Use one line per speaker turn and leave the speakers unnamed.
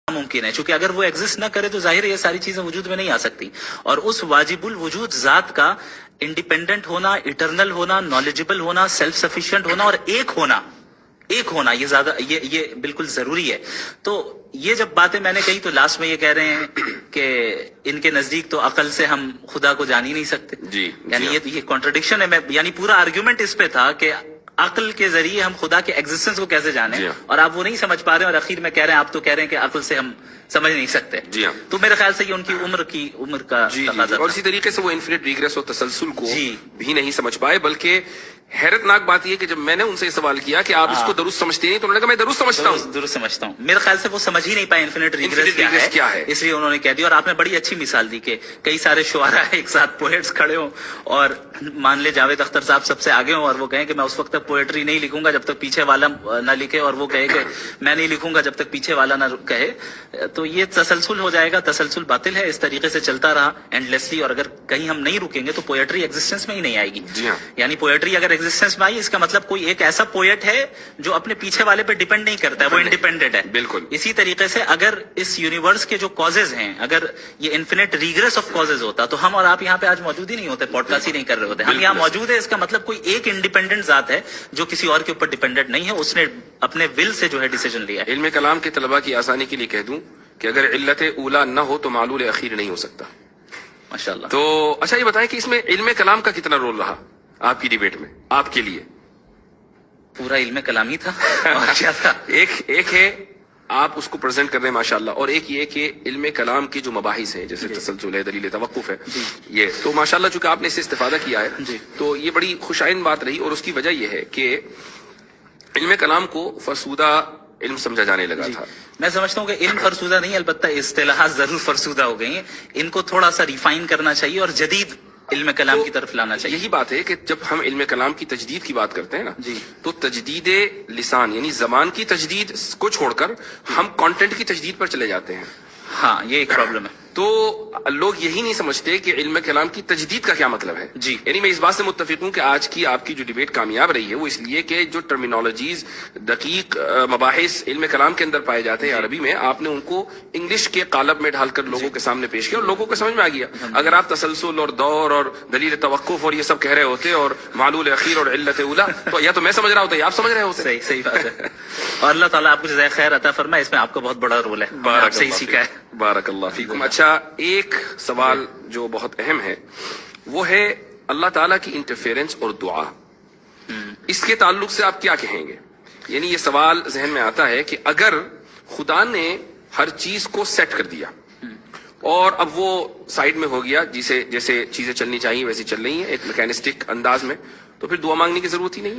मुमकिन है, क्योंकि अगर वो एग्जिस्ट ना करे तो जाहिर है ये सारी चीजें वजूद में नहीं आ सकती। और उस वाजिबुल वजूद जात का इंडिपेंडेंट होना, इटरनल होना, नॉलेजेबल होना, सेल्फ सफिशिएंट होना और एक होना ये ज्यादा ये बिल्कुल जरूरी है। तो ये जब बातें मैंने कही तो लास्ट में ये कह रहे हैं कि इनके नजदीक तो अकल से हम खुदा को जान ही नहीं सकते।
जी,
यानी ये कॉन्ट्रडिक्शन है। मैं यानी पूरा आर्ग्यूमेंट इस पे था कि अक्ल के जरिए हम खुदा के एग्जिस्टेंस को कैसे जाने, और आप वो नहीं समझ पा रहे हैं और आखिर में कह रहे हैं, आप तो कह रहे हैं कि अक्ल से हम समझ नहीं सकते।
जी हाँ।
तो मेरे ख्याल से ये उनकी उम्र का तकाज़ा था।
और इसी तरीके से वो इन्फिनिट रिग्रेस और तसलसल को भी नहीं समझ पाए। बल्कि हैरतनाक बात यह कि जब मैंने उनसे सवाल किया कि आप इसको दुरुस्त समझते नहीं, तो उन्होंने कहा मैं दुरुस्त समझता हूँ।
दुरुस्त समझता हूँ। मेरे ख्याल से वो समझ ही नहीं पाए इन्फिनिट रिग्रेस क्या है, इसलिए उन्होंने कह दिया। और आपने बड़ी अच्छी मिसाल दी कि कई सारे शुआरा एक साथ पोएट्स खड़े हों और मान ले जावेद अख्तर साहब सबसे आगे हों और वो कहें कि मैं उस वक्त तक पोएट्री नहीं लिखूंगा जब तक पीछे वाला ना लिखे, और वो कहे कि मैं नहीं लिखूंगा जब तक पीछे वाला ना कहे। तो ये तसलसल हो जाएगा। तसलसल बातिल है। इस तरीके से चलता रहा एंडलेसली, और अगर कहीं हम नहीं रुकेंगे तो पोएट्री एग्जिस्टेंस में ही नहीं आएगी। यानी पोएट्री अगर एग्जिस्टेंस में आई, इसका मतलब कोई एक ऐसा पोएट है जो अपने पीछे वाले पे डिपेंड नहीं करता है, वो इंडिपेंडेंट है।
बिल्कुल
इसी तरीके से अगर इस यूनिवर्स के जो कॉजेज हैं, अगर ये इन्फिनिट रिग्रेस ऑफ कॉजेज होता तो हम और आप यहाँ पे आज मौजूद ही नहीं होते, पॉडकास्ट ही नहीं कर रहे होते। हम यहाँ मौजूद है, इसका मतलब कोई एक इंडिपेंडेंट जात है जो किसी और के ऊपर डिपेंडेंट नहीं है, उसने अपने विल से जो है डिसीजन लिया है।
इल्म कलाम के तलबा की आसानी के लिए कह दूं कि अगर इल्लत उला न हो तो मालूल अखीर नहीं हो सकता।
माशाल्लाह।
तो अच्छा, ये बताएं कि इसमें इल्म कलाम का कितना रोल रहा आपकी डिबेट में, आपके लिए?
पूरा इल्म कलाम ही था। और क्या था?
एक है आप उसको प्रेजेंट कर रहे हैं माशाल्लाह, और एक ये कि इल्म कलाम की जो मबाहिस हैं, जैसे तसलसल है, दलील तवक्कुफ है, ये तो माशाल्लाह चूंकि आपने इससे इस्तेफादा किया है तो ये बड़ी खुशाइन बात रही। और उसकी वजह यह है कि इल्म कलाम को फरसूदा इल्म समझा जाने लगा था।
मैं समझता हूँ कि इल्म फरसूदा नहीं, अलबत्ता इस्तिलाहात जरूर फरसूदा हो गई हैं। इनको थोड़ा सा रिफाइन करना चाहिए और जदीद इल्म कलाम की तरफ लाना चाहिए।
यही बात है कि जब हम इल्म कलाम की तजदीद की बात करते हैं ना तो तजदीद लिसान यानी जबान की तजदीद को छोड़कर हम कंटेंट की तजदीद पर चले जाते हैं।
हाँ, ये एक प्रॉब्लम है।
तो लोग यही नहीं समझते कि इल्म कलाम की तजदीद का क्या मतलब है।
जी,
यानी मैं इस बात से मुत्तफिक हूँ कि आज की आपकी जो डिबेट कामयाब रही है वो इसलिए कि जो टर्मिनोलॉजीज दकीक मबाहिस इल्म कलाम के अंदर पाए जाते हैं अरबी में, आपने उनको इंग्लिश के कालब में ढालकर लोगों के सामने पेश किया और लोगों को समझ में आ गया। अगर आप तसलसल और दौर और दलील तवक्कुफ और ये सब कह रहे होते और मालूल अखीर और इल्लत उला, तो या तो मैं समझ रहा होता या आप समझ रहे होते।
सही बात है। और अल्लाह ताला आपको जज़ाए खैर अता फरमाए, इसमें आपका बहुत बड़ा रोल है। आपसे ही सीखा है।
बारकल्लाह फीकुम। अच्छा, एक सवाल जो बहुत अहम है वो है अल्लाह ताला की इंटरफेरेंस और दुआ। इसके ताल्लुक से आप क्या कहेंगे? यानी ये सवाल जहन में आता है कि अगर खुदा ने हर चीज को सेट कर दिया और अब वो साइड में हो गया, जैसे चीजें चलनी चाहिए वैसी चल रही हैं एक मैकेनिस्टिक अंदाज में, तो फिर दुआ मांगने की जरूरत ही नहीं।